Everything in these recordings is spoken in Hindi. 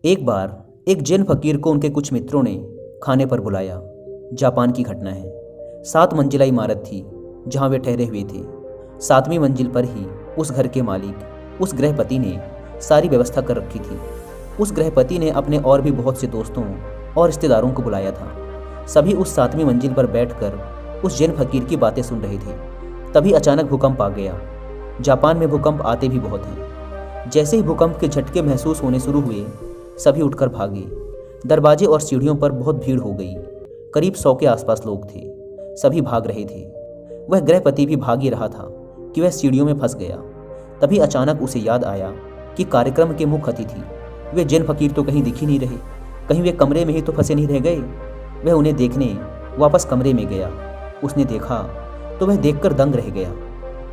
एक बार एक जैन फकीर को उनके कुछ मित्रों ने खाने पर बुलाया। जापान की घटना है। 7 मंजिला इमारत थी जहां वे ठहरे हुए थे। 7वीं मंजिल पर ही उस घर के मालिक, उस गृहपति ने सारी व्यवस्था कर रखी थी। उस गृहपति ने अपने और भी बहुत से दोस्तों और रिश्तेदारों को बुलाया था। सभी उस 7वीं मंजिल पर बैठकर उस जैन फकीर की बातें सुन रहे थे। तभी अचानक भूकंप आ गया। जापान में भूकंप आते भी बहुत हैं। जैसे ही भूकंप के झटके महसूस होने शुरू हुए, सभी उठकर भागे। दरवाजे और सीढ़ियों पर बहुत भीड़ हो गई। करीब 100 के आसपास लोग थे। सभी भाग रहे थे। वह गृहपति भी भाग ही रहा था कि वह सीढ़ियों में फंस गया। तभी अचानक उसे याद आया कि कार्यक्रम के मुख्य अतिथि वे जैन फकीर तो कहीं दिख ही नहीं रहे। कहीं वे कमरे में ही तो फंसे नहीं रह गए। वह उन्हें देखने वापस कमरे में गया। उसने देखा तो वह देखकर दंग रह गया।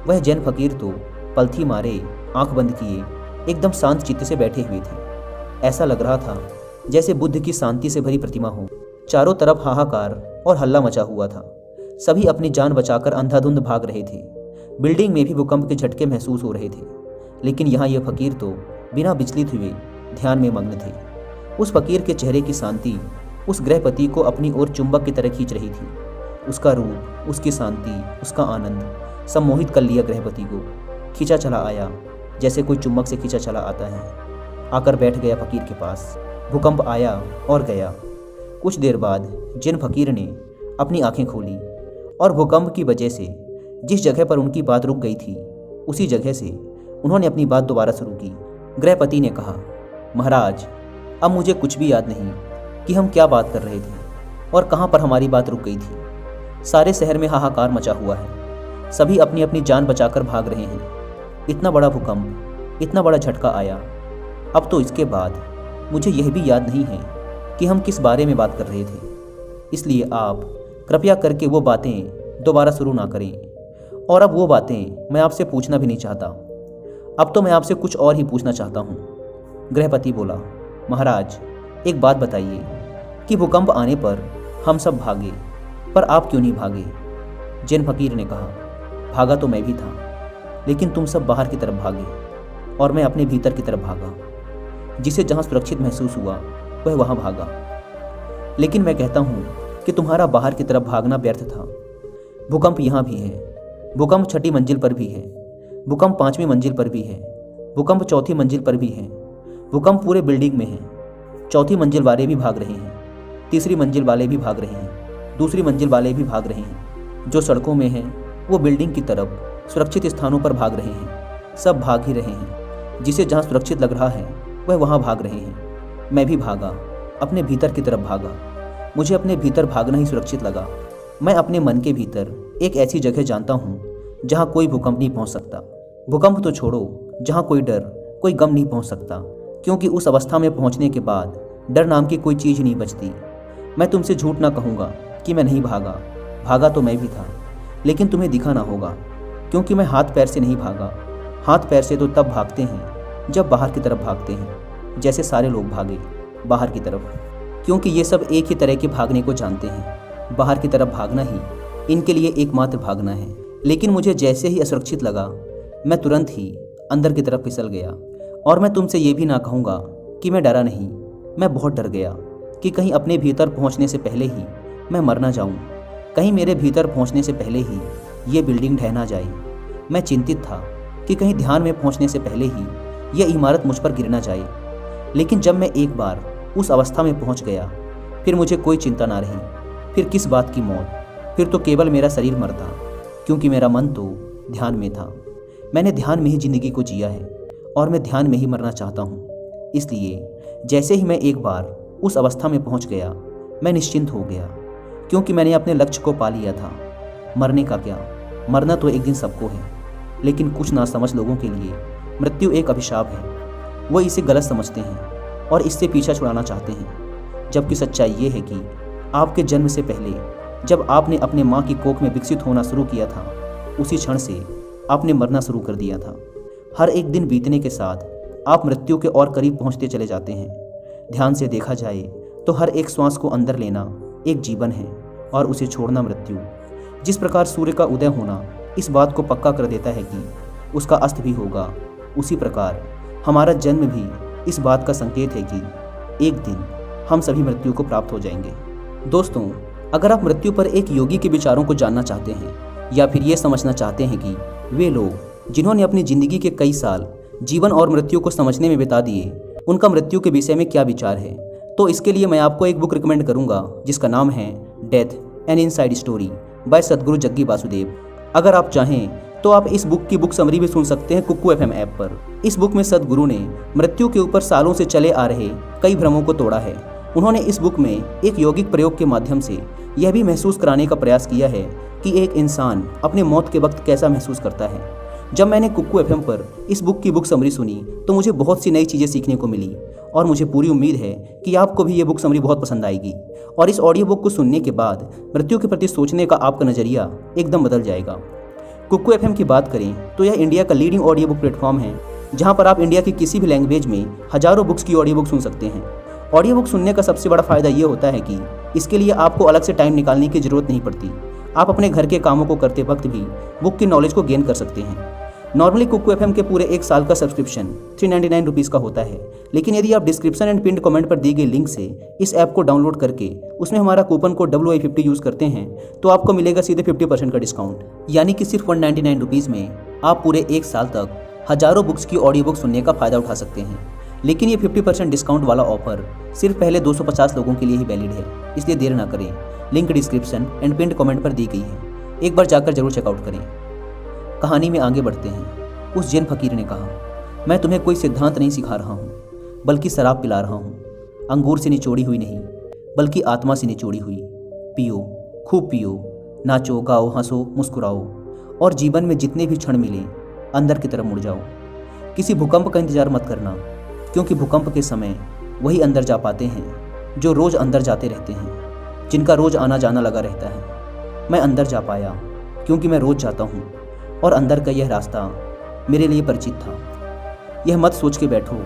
वह जैन फकीर तो पलथी मारे, आंख बंद किए, एकदम शांत चित्त से बैठे हुए थे। ऐसा लग रहा था जैसे बुद्ध की शांति से भरी प्रतिमा हो। चारों तरफ हाहाकार और हल्ला मचा हुआ था। सभी अपनी जान बचाकर अंधाधुंध भाग रहे थे। बिल्डिंग में भी भूकंप के झटके महसूस हो रहे थे, लेकिन यहाँ यह फकीर तो बिना विचलित हुए ध्यान में मग्न थे। उस फकीर के चेहरे की शांति उस गृहपति को अपनी ओर चुंबक की तरह खींच रही थी। उसका रूप, उसकी शांति, उसका आनंद सम्मोहित कर लिया गृहपति को। खींचा चला आया जैसे कोई चुंबक से खींचा चला आता है। आकर बैठ गया फकीर के पास। भूकंप आया और गया। कुछ देर बाद जैन फकीर ने अपनी आंखें खोली और भूकंप की वजह से जिस जगह पर उनकी बात रुक गई थी, उसी जगह से उन्होंने अपनी बात दोबारा शुरू की। गृहपति ने कहा, महाराज, अब मुझे कुछ भी याद नहीं कि हम क्या बात कर रहे थे और कहाँ पर हमारी बात रुक गई थी। सारे शहर में हाहाकार मचा हुआ है। सभी अपनी अपनी जान बचाकर भाग रहे हैं। इतना बड़ा भूकंप, इतना बड़ा झटका आया। अब तो इसके बाद मुझे यह भी याद नहीं है कि हम किस बारे में बात कर रहे थे। इसलिए आप कृपया करके वो बातें दोबारा शुरू ना करें। और अब वो बातें मैं आपसे पूछना भी नहीं चाहता। अब तो मैं आपसे कुछ और ही पूछना चाहता हूँ। गृहपति बोला, महाराज, एक बात बताइए कि भूकंप आने पर हम सब भागे, पर आप क्यों नहीं भागे? जैन फकीर ने कहा, भागा तो मैं भी था, लेकिन तुम सब बाहर की तरफ भागे और मैं अपने भीतर की तरफ भागा। जिसे जहाँ सुरक्षित महसूस हुआ वह वहाँ भागा। लेकिन मैं कहता हूँ कि तुम्हारा बाहर की तरफ भागना व्यर्थ था। भूकंप यहाँ भी है। भूकंप 6ठी मंजिल पर भी है। भूकंप 5वीं मंजिल पर भी है। भूकंप 4थी मंजिल पर भी है। भूकंप पूरे बिल्डिंग में है। 4थी मंजिल वाले भी भाग रहे हैं। 3री मंजिल वाले भी भाग रहे हैं। 2री मंजिल वाले भी भाग रहे हैं। जो सड़कों में हैं वो बिल्डिंग की तरफ सुरक्षित स्थानों पर भाग रहे हैं। सब भाग ही रहे हैं। जिसे जहाँ सुरक्षित लग रहा है वह वहाँ भाग रहे हैं। मैं भी भागा, अपने भीतर की तरफ भागा। मुझे अपने भीतर भागना ही सुरक्षित लगा। मैं अपने मन के भीतर एक ऐसी जगह जानता हूँ जहाँ कोई भूकंप नहीं पहुँच सकता। भूकंप तो छोड़ो, जहाँ कोई डर, कोई गम नहीं पहुँच सकता, क्योंकि उस अवस्था में पहुँचने के बाद डर नाम की कोई चीज़ नहीं बचती। मैं तुमसे झूठ ना कहूँगा कि मैं नहीं भागा। भागा तो मैं भी था, लेकिन तुम्हें दिखा ना होगा, क्योंकि मैं हाथ पैर से नहीं भागा। हाथ पैर से तो तब भागते हैं जब बाहर की तरफ भागते हैं, जैसे सारे लोग भागे बाहर की तरफ, क्योंकि ये सब एक ही तरह के भागने को जानते हैं। बाहर की तरफ भागना ही इनके लिए एकमात्र भागना है। लेकिन मुझे जैसे ही असुरक्षित लगा, मैं तुरंत ही अंदर की तरफ फिसल गया। और मैं तुमसे ये भी ना कहूँगा कि मैं डरा नहीं। मैं बहुत डर गया कि कहीं अपने भीतर पहुँचने से पहले ही मैं मर ना जाऊँ। कहीं मेरे भीतर पहुँचने से पहले ही ये बिल्डिंग ढह ना जाए। मैं चिंतित था कि कहीं ध्यान में पहुँचने से पहले ही यह इमारत मुझ पर गिर ना जाए। लेकिन जब मैं एक बार उस अवस्था में पहुँच गया, फिर मुझे कोई चिंता ना रही। फिर किस बात की मौत, फिर तो केवल मेरा शरीर मरता, क्योंकि मेरा मन तो ध्यान में था। मैंने ध्यान में ही ज़िंदगी को जिया है और मैं ध्यान में ही मरना चाहता हूँ। इसलिए जैसे ही मैं एक बार उस अवस्था में पहुँच गया, मैं निश्चिंत हो गया, क्योंकि मैंने अपने लक्ष्य को पा लिया था। मरने का क्या, मरना तो एक दिन सबको है, लेकिन कुछ नासमझ लोगों के लिए मृत्यु एक अभिशाप है। वो इसे गलत समझते हैं और इससे पीछा छुड़ाना चाहते हैं, जबकि सच्चाई ये है कि आपके जन्म से पहले जब आपने अपने माँ की कोख में विकसित होना शुरू किया था, उसी क्षण से आपने मरना शुरू कर दिया था। हर एक दिन बीतने के साथ आप मृत्यु के और करीब पहुँचते चले जाते हैं। ध्यान से देखा जाए तो हर एक श्वास को अंदर लेना एक जीवन है और उसे छोड़ना मृत्यु। जिस प्रकार सूर्य का उदय होना इस बात को पक्का कर देता है कि उसका अस्त भी होगा, उसी प्रकार हमारा जन्म भी इस बात का संकेत है कि एक दिन हम सभी मृत्यु को प्राप्त हो जाएंगे। दोस्तों, अगर आप मृत्यु पर एक योगी के विचारों को जानना चाहते हैं या फिर ये समझना चाहते हैं कि वे लोग जिन्होंने अपनी ज़िंदगी के कई साल जीवन और मृत्यु को समझने में बिता दिए, उनका मृत्यु के विषय में क्या विचार है, तो इसके लिए मैं आपको एक बुक रिकमेंड करूंगा जिसका नाम है death an inside story by Sadhguru Jaggi Vasudev. अगर आप चाहें तो आप इस बुक की बुक समरी भी सुन सकते हैं कुकू FM ऐप पर। इस बुक में सद्गुरु ने मृत्यु के ऊपर सालों से चले आ रहे कई भ्रमों को तोड़ा है। उन्होंने इस बुक में एक यौगिक प्रयोग के माध्यम से यह भी महसूस कराने का प्रयास किया है कि एक इंसान अपने मौत के वक्त कैसा महसूस करता है। जब मैंने कुकू FM पर इस बुक की बुक समरी सुनी तो मुझे बहुत सी नई चीज़ें सीखने को मिली और मुझे पूरी उम्मीद है कि आपको भी ये बुक समरी बहुत पसंद आएगी और इस ऑडियो बुक को सुनने के बाद मृत्यु के प्रति सोचने का आपका नज़रिया एकदम बदल जाएगा। कुकू FM की बात करें तो यह इंडिया का लीडिंग ऑडियो बुक प्लेटफॉर्म है जहां पर आप इंडिया की किसी भी लैंग्वेज में हजारों बुक्स की ऑडियो बुक सुन सकते हैं। ऑडियो बुक सुनने का सबसे बड़ा फ़ायदा ये होता है कि इसके लिए आपको अलग से टाइम निकालने की ज़रूरत नहीं पड़ती। आप अपने घर के कामों को करते वक्त भी बुक की नॉलेज को गेन कर सकते हैं। नॉर्मली कुकू FM के पूरे एक साल का सब्सक्रिप्शन 399 रुपीज़ का होता है, लेकिन यदि आप डिस्क्रिप्शन एंड पिन्ड कमेंट पर दिए गए लिंक से इस ऐप को डाउनलोड करके उसमें हमारा कूपन कोड WI50 यूज़ करते हैं तो आपको मिलेगा सीधे 50% का डिस्काउंट, यानी कि सिर्फ 199 रुपीज़ में आप पूरे एक साल तक हजारों बुक्स की ऑडियो बुक सुनने का फ़ायदा उठा सकते हैं। लेकिन ये 50% डिस्काउंट वाला ऑफर सिर्फ पहले 250 लोगों के लिए ही वैलिड है, इसलिए देर ना करें। Link description and pinned comment पर दी गई है, एक बार जाकर जरूर चेकआउट करें। कहानी में आगे बढ़ते हैं। उस जैन फकीर ने कहा, मैं तुम्हें कोई सिद्धांत नहीं सिखा रहा हूँ, बल्कि शराब पिला रहा हूँ। अंगूर से निचोड़ी हुई नहीं, बल्कि आत्मा से निचोड़ी हुई। पियो, खूब पियो, नाचो, गाओ, हंसो, मुस्कुराओ और जीवन में जितने भी क्षण मिले अंदर की तरफ मुड़ जाओ। किसी भूकंप का इंतजार मत करना, क्योंकि भूकंप के समय वही अंदर जा पाते हैं जो रोज़ अंदर जाते रहते हैं, जिनका रोज़ आना जाना लगा रहता है। मैं अंदर जा पाया क्योंकि मैं रोज़ जाता हूँ और अंदर का यह रास्ता मेरे लिए परिचित था। यह मत सोच के बैठो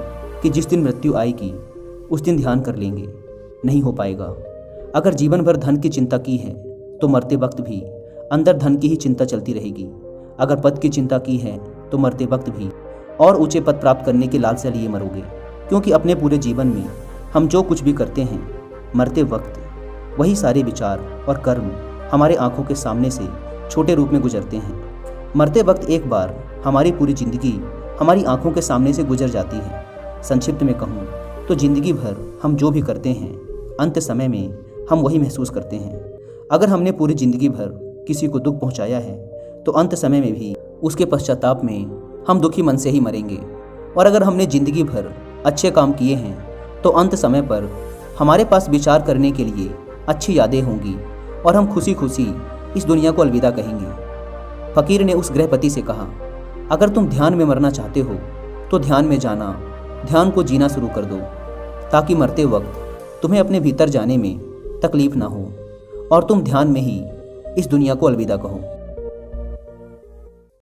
कि जिस दिन मृत्यु आएगी उस दिन ध्यान कर लेंगे, नहीं हो पाएगा। अगर जीवन भर धन की चिंता की है तो मरते वक्त भी अंदर धन की ही चिंता चलती रहेगी। अगर पद की चिंता की है तो मरते वक्त भी और ऊंचे पद प्राप्त करने की लालसा लिए मरोगे, क्योंकि अपने पूरे जीवन में हम जो कुछ भी करते हैं, मरते वक्त वही सारे विचार और कर्म हमारे आंखों के सामने से छोटे रूप में गुजरते हैं। मरते वक्त एक बार हमारी पूरी जिंदगी हमारी आंखों के सामने से गुजर जाती है। संक्षिप्त में कहूँ तो जिंदगी भर हम जो भी करते हैं, अंत समय में हम वही महसूस करते हैं। अगर हमने पूरी जिंदगी भर किसी को दुख पहुंचाया है तो अंत समय में भी उसके पश्चाताप में हम दुखी मन से ही मरेंगे। और अगर हमने जिंदगी भर अच्छे काम किए हैं तो अंत समय पर हमारे पास विचार करने के लिए अच्छी यादें होंगी और हम खुशी खुशी इस दुनिया को अलविदा कहेंगे। फकीर ने उस गृहपति से कहा, अगर तुम ध्यान में मरना चाहते हो तो ध्यान में जाना, ध्यान को जीना शुरू कर दो, ताकि मरते वक्त तुम्हें अपने भीतर जाने में तकलीफ ना हो और तुम ध्यान में ही इस दुनिया को अलविदा कहो।